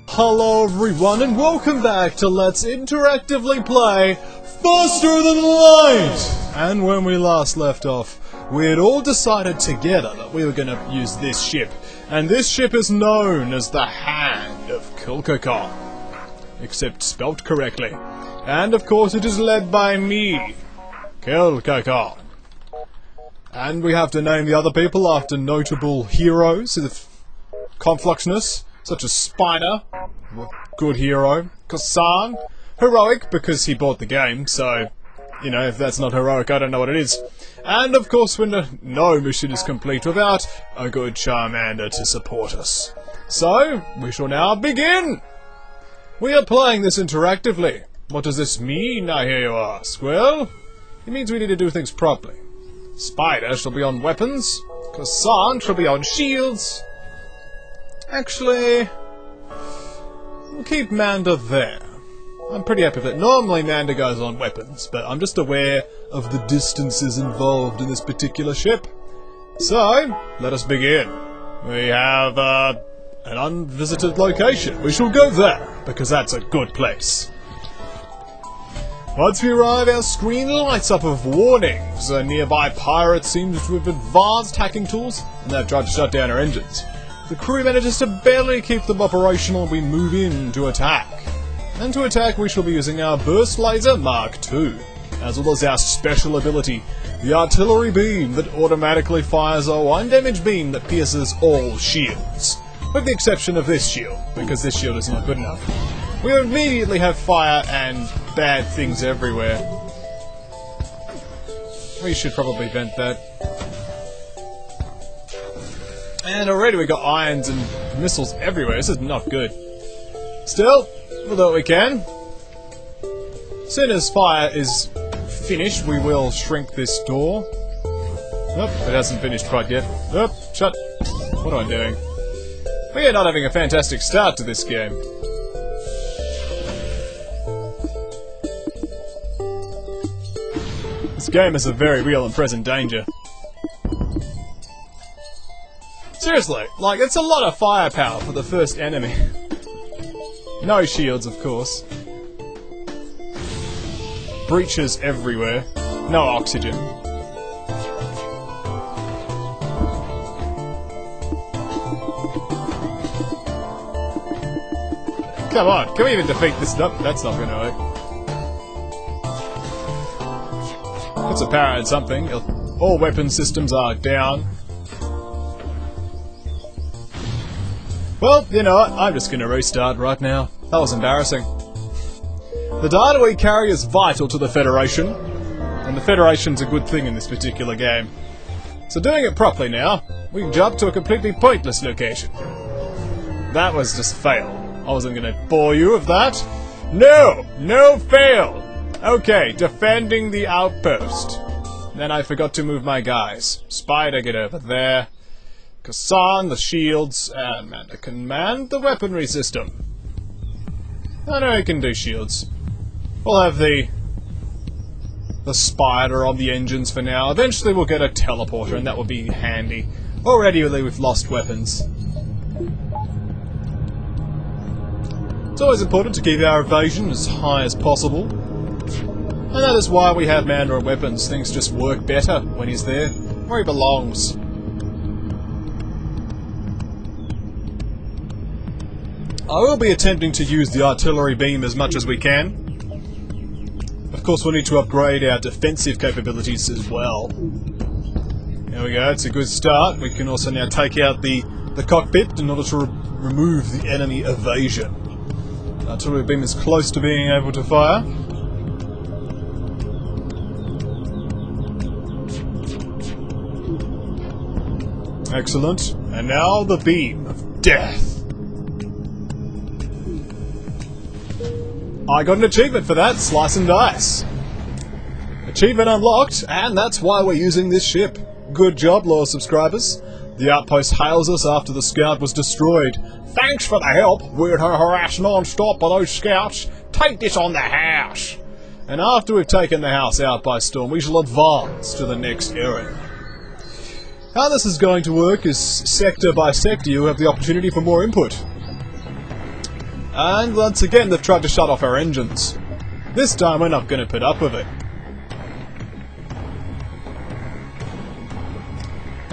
Hello everyone and welcome back to Let's Interactively Play Faster Than Light! And when we last left off, we had all decided together that we were going to use this ship. And this ship is known as the Hand of Kilkakon. Except spelt correctly. And of course it is led by me, Kilkakon. And we have to name the other people after notable heroes of confluxness, such as Spider, good hero, Kasan, heroic because he bought the game, so, you know, if that's not heroic, I don't know what it is. And of course, when no mission is complete without a good Charmander to support us. So, we shall now begin! We are playing this interactively. What does this mean, I hear you ask? Well, it means we need to do things properly. Spider shall be on weapons, Kasan shall be on shields. Actually, we'll keep Manda there. I'm pretty happy with it. Normally Manda goes on weapons, but I'm just aware of the distances involved in this particular ship. So, let us begin. We have an unvisited location. We shall go there, because that's a good place. Once we arrive, our screen lights up with warnings. A nearby pirate seems to have advanced hacking tools, and they've tried to shut down our engines. The crew manages to barely keep them operational and we move in to attack. And to attack we shall be using our Burst Laser Mark II, as well as our special ability, the Artillery Beam that automatically fires a 1 damage beam that pierces all shields. With the exception of this shield, because this shield is not good enough. We immediately have fire and bad things everywhere. We should probably vent that. And already we got irons and missiles everywhere. This is not good. Still, we'll do what we can. As soon as fire is finished, we will shrink this door. Nope, it hasn't finished quite yet. Nope, shut. What am I doing? We are not having a fantastic start to this game. This game is a very real and present danger. Seriously, like, it's a lot of firepower for the first enemy. No shields, of course. Breaches everywhere. No oxygen. Come on, can we even defeat this? Nope, that's not gonna work. Puts a power in something. All weapon systems are down. Well, you know what, I'm just gonna restart right now. That was embarrassing. The data we carry is vital to the Federation, and the Federation's a good thing in this particular game. So doing it properly now, we can jump to a completely pointless location. That was just fail. I wasn't gonna bore you with that. No! No fail! Okay, defending the outpost. Then I forgot to move my guys. Spider, get over there. Kasan, the shields, and Manda can man the weaponry system. I know he can do shields. We'll have the spider on the engines for now. Eventually we'll get a teleporter and that will be handy. Already we've lost weapons. It's always important to keep our evasion as high as possible. And that is why we have Manda and weapons. Things just work better when he's there, where he belongs. I will be attempting to use the artillery beam as much as we can. Of course, we'll need to upgrade our defensive capabilities as well. There we go, it's a good start. We can also now take out the cockpit in order to remove the enemy evasion. The artillery beam is close to being able to fire. Excellent. And now the beam of death. I got an achievement for that, slice and dice. Achievement unlocked, and that's why we're using this ship. Good job, loyal subscribers. The Outpost hails us after the scout was destroyed. Thanks for the help. We're harassed non-stop by those scouts. Take this on the house. And after we've taken the house out by storm, we shall advance to the next area. How this is going to work is sector by sector you have the opportunity for more input. And once again they've tried to shut off our engines. This time we're not going to put up with it.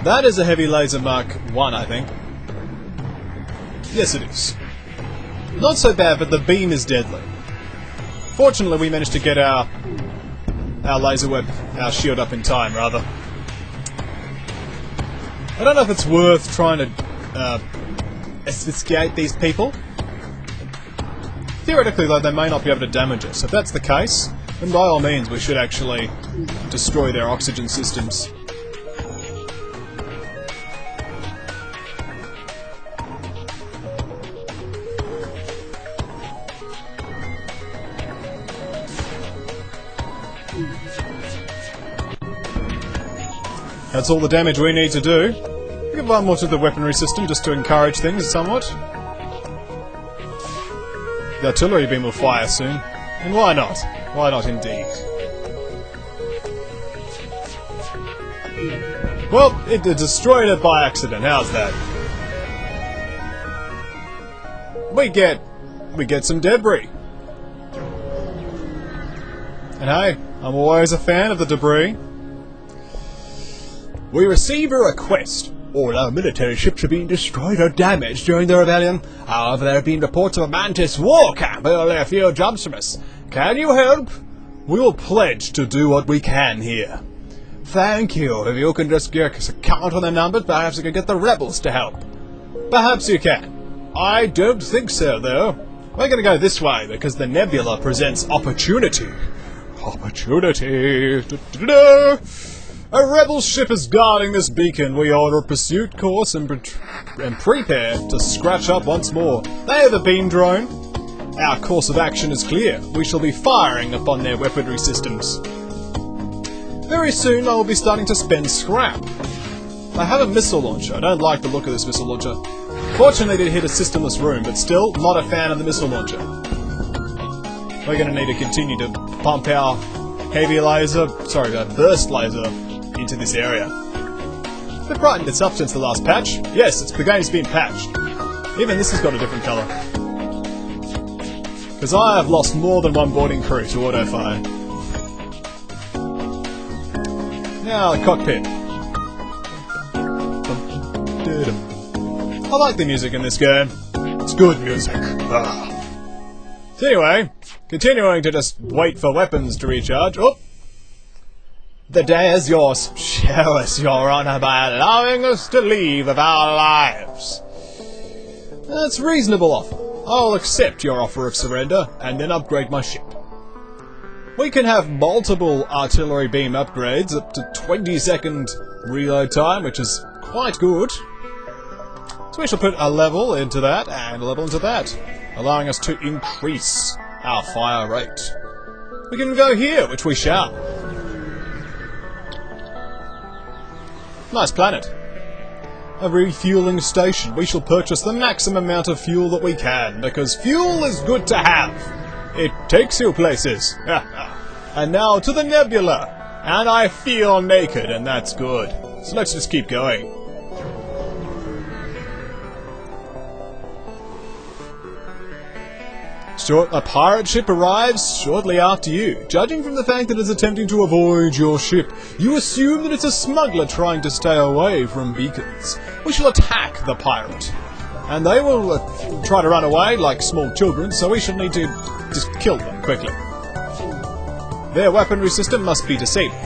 That is a heavy laser Mark 1, I think. Yes, it is. Not so bad, but the beam is deadly. Fortunately, we managed to get our laser web, our shield up in time, rather. I don't know if it's worth trying to escape these people. Theoretically, though, they may not be able to damage us. If that's the case, then by all means we should actually destroy their oxygen systems. That's all the damage we need to do. We'll give one more to the weaponry system just to encourage things somewhat. The artillery beam will fire soon. And why not? Why not indeed? Well, it destroyed it by accident. How's that? We get some debris. And hey, I'm always a fan of the debris. We receive a request. All our military ships are being destroyed or damaged during the rebellion. However, there have been reports of a Mantis war camp only a few jumps from us. Can you help? We will pledge to do what we can here. Thank you. If you can just count on the numbers, perhaps you can get the rebels to help. Perhaps you can. I don't think so, though. We're going to go this way because the Nebula presents opportunity. Opportunity. Da-da-da. A rebel ship is guarding this beacon. We order a pursuit course and prepare to scratch up once more. They have a beam drone. Our course of action is clear. We shall be firing upon their weaponry systems. Very soon I will be starting to spend scrap. I have a missile launcher. I don't like the look of this missile launcher. Fortunately it hit a systemless room, but still not a fan of the missile launcher. We're going to need to continue to pump our burst laser into this area. It's brightened itself since the last patch. Yes, the game's been patched. Even this has got a different colour. Because I have lost more than one boarding crew to auto-fire. Now, the cockpit. I like the music in this game. It's good music. So anyway, continuing to just wait for weapons to recharge. Oh! The day is yours. Show us your honor by allowing us to leave with our lives. That's a reasonable offer. I'll accept your offer of surrender, and then upgrade my ship. We can have multiple artillery beam upgrades, up to 20-second reload time, which is quite good. So we shall put a level into that, and a level into that, allowing us to increase our fire rate. We can go here, which we shall. Nice planet. A refueling station. We shall purchase the maximum amount of fuel that we can, because fuel is good to have. It takes you places. And now to the Nebula. And I feel naked, and that's good. So let's just keep going. A pirate ship arrives shortly after you. Judging from the fact that it's attempting to avoid your ship, you assume that it's a smuggler trying to stay away from beacons. We shall attack the pirate. And they will try to run away like small children, so we shall need to just kill them quickly. Their weaponry system must be disabled.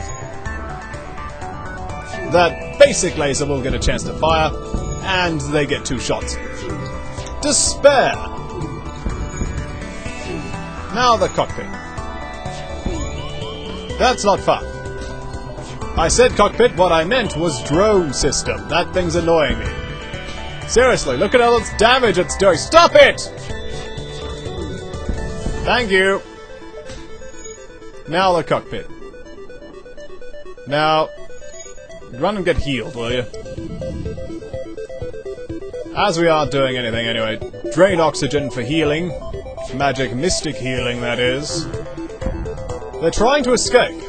That basic laser will get a chance to fire, and they get 2 shots. Despair! Now the cockpit. That's not fun. I said cockpit, what I meant was drone system. That thing's annoying me. Seriously, look at all its damage it's doing. Stop it! Thank you. Now the cockpit. Now, run and get healed, will you? As we aren't doing anything anyway, drain oxygen for healing. Magic mystic healing, that is. They're trying to escape.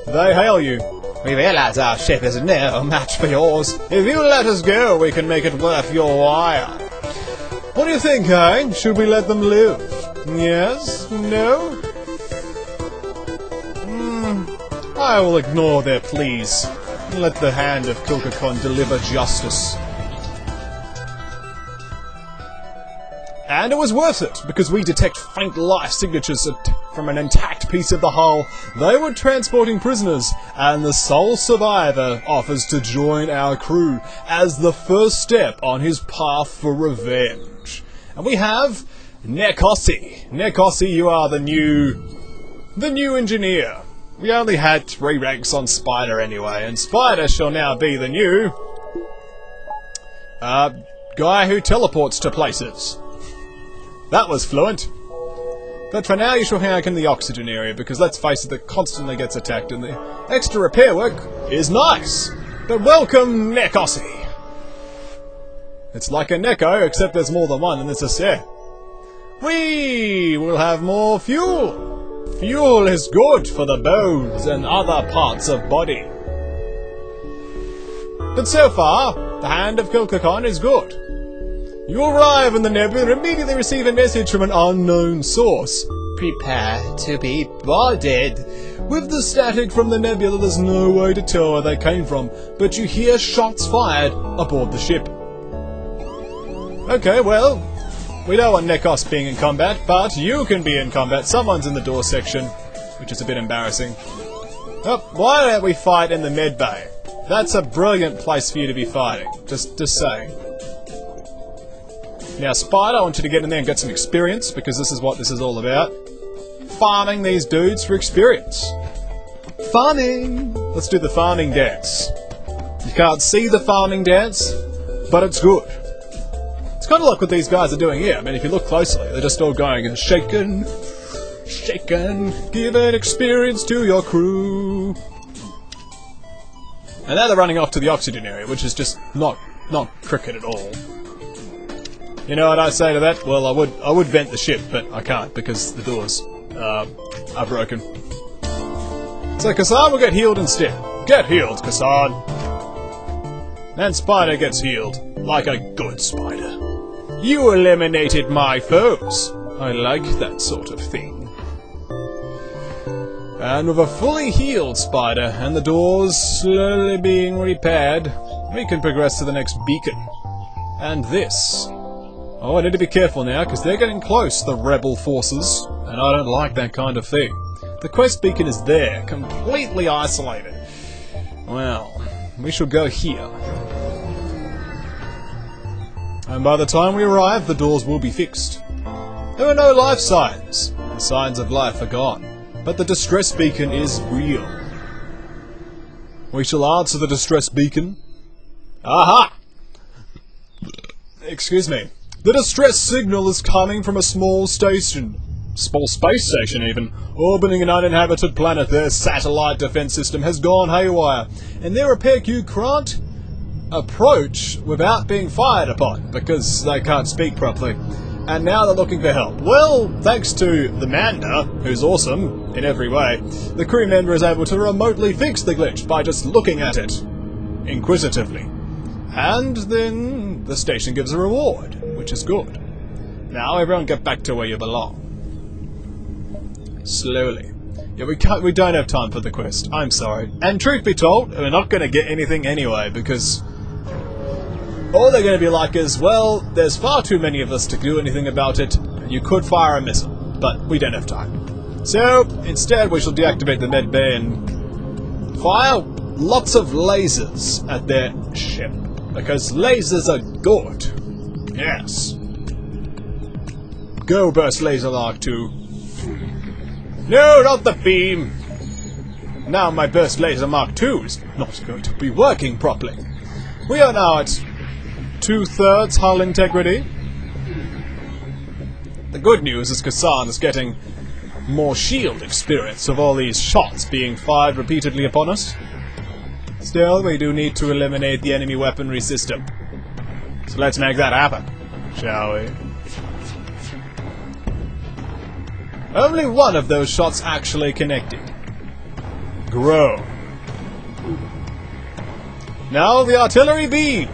They hail you. We realize our ship is no match for yours. If you let us go, we can make it worth your while. What do you think, eh? Should we let them live? Yes? No? I will ignore their pleas. Let the hand of Kilkakon deliver justice. And it was worth it, because we detect faint life signatures from an intact piece of the hull. They were transporting prisoners, and the sole survivor offers to join our crew as the first step on his path for revenge. And we have Nekossi. Nekossi, you are the new engineer. We only had 3 ranks on Spider anyway, and Spider shall now be the new guy who teleports to places. That was fluent. But for now you shall hang out in the oxygen area, because let's face it, that constantly gets attacked and the extra repair work is nice. But welcome, Nekossi. It's like a Neko, except there's more than one and it's a set. We will have more fuel. Fuel is good for the bones and other parts of body. But so far, the hand of Kilkakon is good. You arrive in the Nebula and immediately receive a message from an unknown source. Prepare to be boarded. With the static from the Nebula, there's no way to tell where they came from, but you hear shots fired aboard the ship. Okay, well, we don't want Nekos being in combat, but you can be in combat. Someone's in the door section, which is a bit embarrassing. Oh, why don't we fight in the med bay? That's a brilliant place for you to be fighting, just saying. Now, Spider, I want you to get in there and get some experience, because this is what this is all about. Farming these dudes for experience. Farming! Let's do the farming dance. You can't see the farming dance, but it's good. It's kind of like what these guys are doing here. I mean, if you look closely, they're just all going, shaken, shaken, give an experience to your crew. And now they're running off to the oxygen area, which is just not cricket at all. You know what I say to that? Well, I would vent the ship, but I can't because the doors are broken. So Kassan will get healed instead. Get healed, Kassan. And Spider gets healed, like a good spider. You eliminated my foes. I like that sort of thing. And with a fully healed Spider and the doors slowly being repaired, we can progress to the next beacon. And this. Oh, I need to be careful now, because they're getting close, the rebel forces, and I don't like that kind of thing. The quest beacon is there, completely isolated. Well, we shall go here. And by the time we arrive, the doors will be fixed. There are no life signs. The signs of life are gone. But the distress beacon is real. We shall answer the distress beacon. Aha! Excuse me. The distress signal is coming from a small station. Small space station, even. Orbiting an uninhabited planet, their satellite defense system has gone haywire. And their repair queue can't approach without being fired upon, because they can't speak properly. And now they're looking for help. Well, thanks to the Manda, who's awesome in every way, the crew member is able to remotely fix the glitch by just looking at it inquisitively. And then the station gives a reward, which is good. Now everyone get back to where you belong. Slowly. Yeah, we don't have time for the quest. I'm sorry. And truth be told, we're not going to get anything anyway, because all they're going to be like is, well, there's far too many of us to do anything about it. You could fire a missile, but we don't have time. So, instead we shall deactivate the med bay and fire lots of lasers at their ship. Because lasers are good. Yes. Go, Burst Laser Mark II. No, not the beam! Now my Burst Laser Mark II is not going to be working properly. We are now at 2/3 hull integrity. The good news is Kassan is getting more shield experience of all these shots being fired repeatedly upon us. Still, we do need to eliminate the enemy weaponry system. So let's make that happen, shall we? Only one of those shots actually connected. Grow. Now the artillery beam.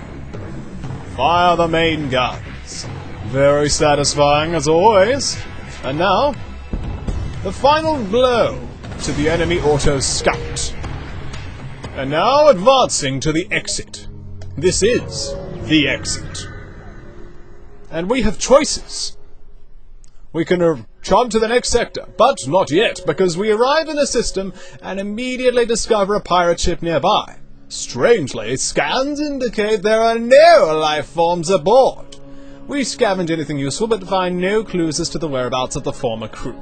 Fire the main guns. Very satisfying as always. And now, the final blow to the enemy auto scout. And now advancing to the exit. This is the exit. And we have choices. We can jump to the next sector, but not yet, because we arrive in the system and immediately discover a pirate ship nearby. Strangely, scans indicate there are no life forms aboard. We scavenge anything useful, but find no clues as to the whereabouts of the former crew.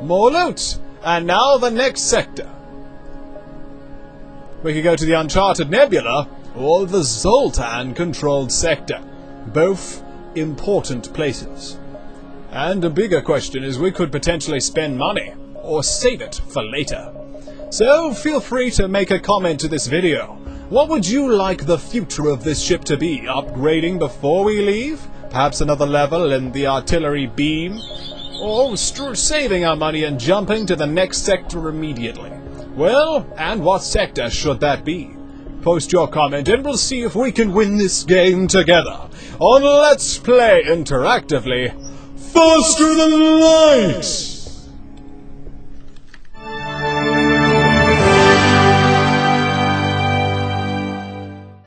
More loot! And now the next sector. We could go to the Uncharted Nebula, or the Zoltan-controlled sector. Both important places. And a bigger question is we could potentially spend money, or save it for later. So feel free to make a comment to this video. What would you like the future of this ship to be? Upgrading before we leave? Perhaps another level in the artillery beam? Or saving our money and jumping to the next sector immediately? Well, and what sector should that be? Post your comment and we'll see if we can win this game together on Let's Play Interactively Faster Than Light!